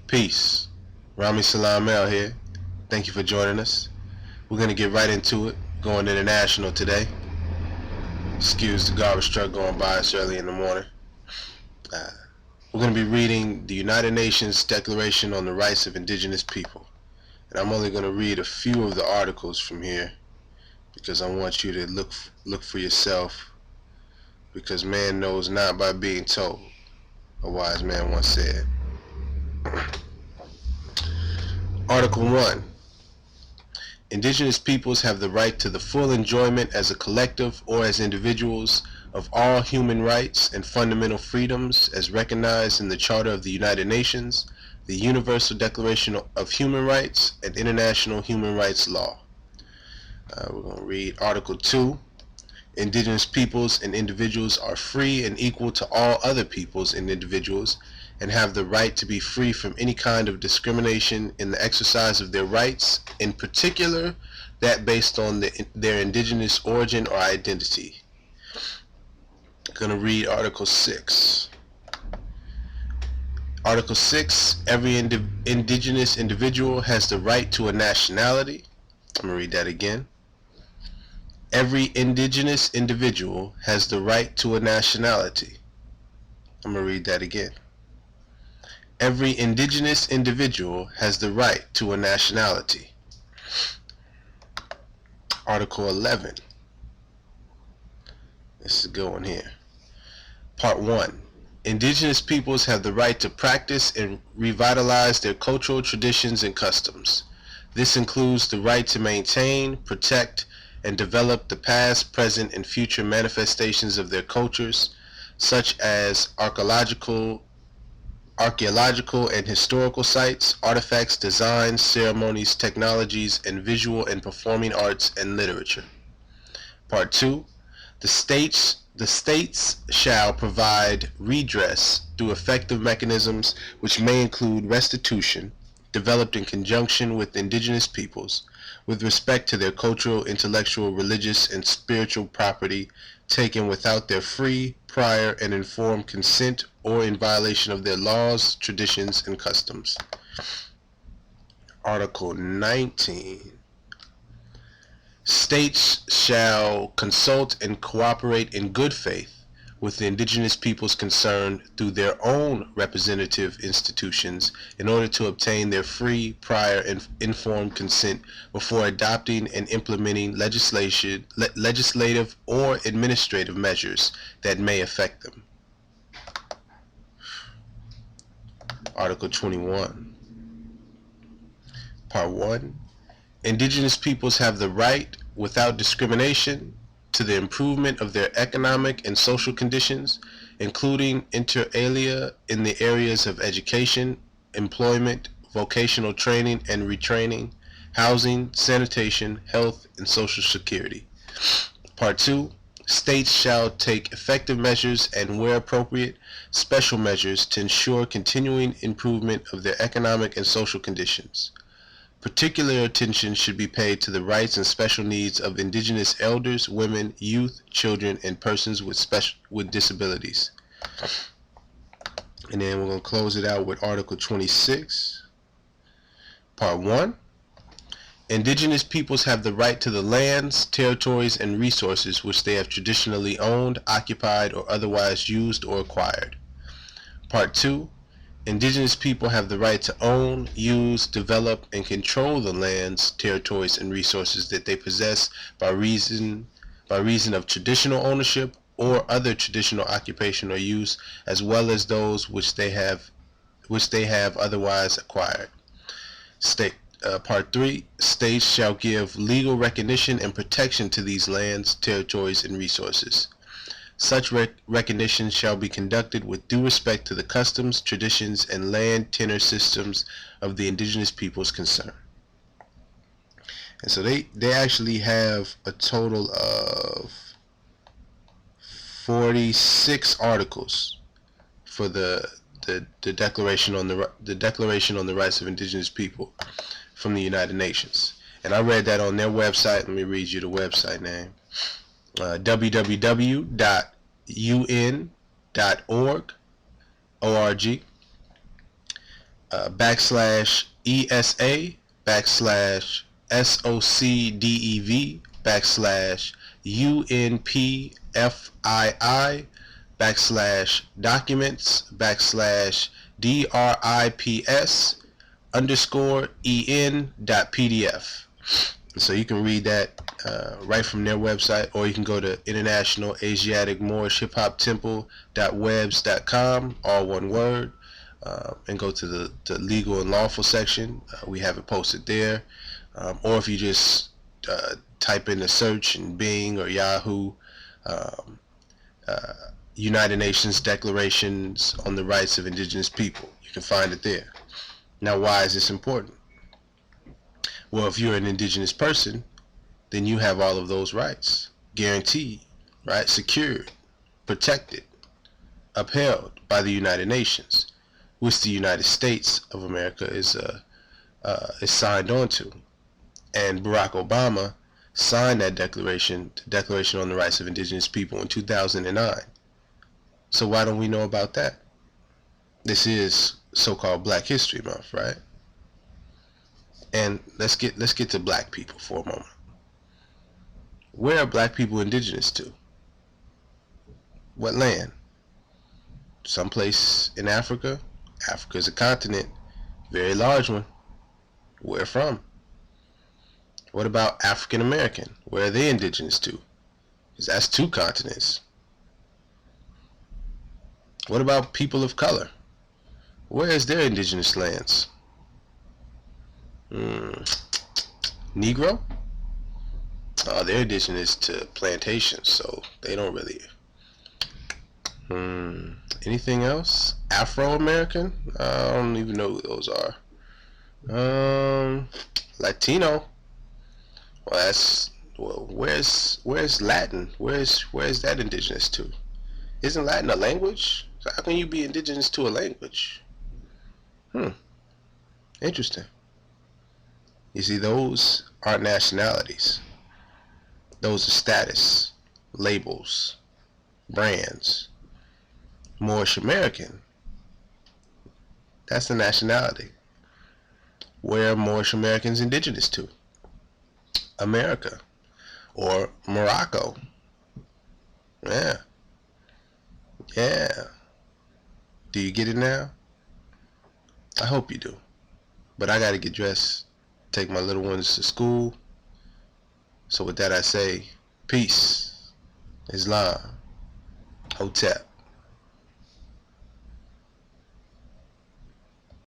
Peace. Rami Salam El here. Thank you for joining us. We're going to get right into it. Going international today. Excuse the garbage truck going by us early in the morning. We're going to be reading the United Nations Declaration on the Rights of Indigenous People. And I'm only going to read a few of the articles from here because I want you to look for yourself, because man knows not by being told, a wise man once said. Article 1. Indigenous peoples have the right to the full enjoyment as a collective or as individuals of all human rights and fundamental freedoms as recognized in the Charter of the United Nations, the Universal Declaration of Human Rights, and international human rights law. We're going to read Article 2. Indigenous peoples and individuals are free and equal to all other peoples and individuals and have the right to be free from any kind of discrimination in the exercise of their rights, in particular that based on their indigenous origin or identity. I'm going to read Article 6. Article 6, every indigenous individual has the right to a nationality. I'm going to read that again. Every indigenous individual has the right to a nationality. I'm going to read that again. Every indigenous individual has the right to a nationality. Article 11. This is a good one here. Part 1. Indigenous peoples have the right to practice and revitalize their cultural traditions and customs. This includes the right to maintain, protect, and develop the past, present, and future manifestations of their cultures, such as archaeological and historical sites, artifacts, designs, ceremonies, technologies, and visual and performing arts and literature. Part 2. The states shall provide redress through effective mechanisms which may include restitution, developed in conjunction with indigenous peoples, with respect to their cultural, intellectual, religious, and spiritual property taken without their free, prior, and informed consent or in violation of their laws, traditions, and customs. Article 19. States shall consult and cooperate in good faith with the indigenous peoples concerned through their own representative institutions in order to obtain their free, prior, and informed consent before adopting and implementing legislative or administrative measures that may affect them. Article 21. Part 1. Indigenous peoples have the right, without discrimination, to the improvement of their economic and social conditions, including inter alia in the areas of education, employment, vocational training and retraining, housing, sanitation, health, and social security. Part 2. States shall take effective measures and, where appropriate, special measures to ensure continuing improvement of their economic and social conditions. Particular attention should be paid to the rights and special needs of indigenous elders, women, youth, children, and persons with disabilities. And then we're going to close it out with Article 26. Part 1. Indigenous peoples have the right to the lands, territories, and resources which they have traditionally owned, occupied, or otherwise used or acquired. Part 2. Indigenous people have the right to own, use, develop, and control the lands, territories, and resources that they possess by reason of traditional ownership or other traditional occupation or use, as well as those which they have otherwise acquired. Part 3. States shall give legal recognition and protection to these lands, territories, and resources. Such recognition shall be conducted with due respect to the customs, traditions, and land tenure systems of the indigenous peoples concerned. And so they actually have a total of 46 articles for the Declaration on the Rights of Indigenous People from the United Nations. And I read that on their website. Let me read you the website name. www.un.org. backslash ESA backslash SOCDEV backslash UNPFII backslash documents backslash DRIPS underscore en.pdf. So you can read that right from their website, or you can go to International Asiatic Moorish Hip Hop Temple.webs.com, all one word, and go to the legal and lawful section. We have it posted there. Or if you just type in the search in Bing or Yahoo, United Nations Declarations on the Rights of Indigenous People, you can find it there. Now, why is this important? Well, if you're an indigenous person, then you have all of those rights guaranteed, right? Secured, protected, upheld by the United Nations, which the United States of America is signed on to. And Barack Obama signed that Declaration on the Rights of Indigenous People in 2009. So why don't we know about that? This is so-called Black History Month, right? And let's get to black people for a moment. Where are black people indigenous to? What land? Someplace in Africa. Africa is a continent, very large one. Where from? What about African American? Where are they indigenous to? Because that's 2 continents. What about people of color? Where is their indigenous lands? Negro? Oh, they're indigenous to plantations, so they don't really. Anything else? Afro-American? I don't even know who those are. Latino? Well, where's Latin? Where's that indigenous to? Isn't Latin a language? So how can you be indigenous to a language? Interesting. You see, those aren't nationalities. Those are status, labels, brands. Moorish American, that's the nationality. Where are Moorish Americans indigenous to? America or Morocco. Yeah. Do you get it now? I hope you do. But I gotta get dressed, take my little ones to school. So with that I say, peace, Islam, Hotep.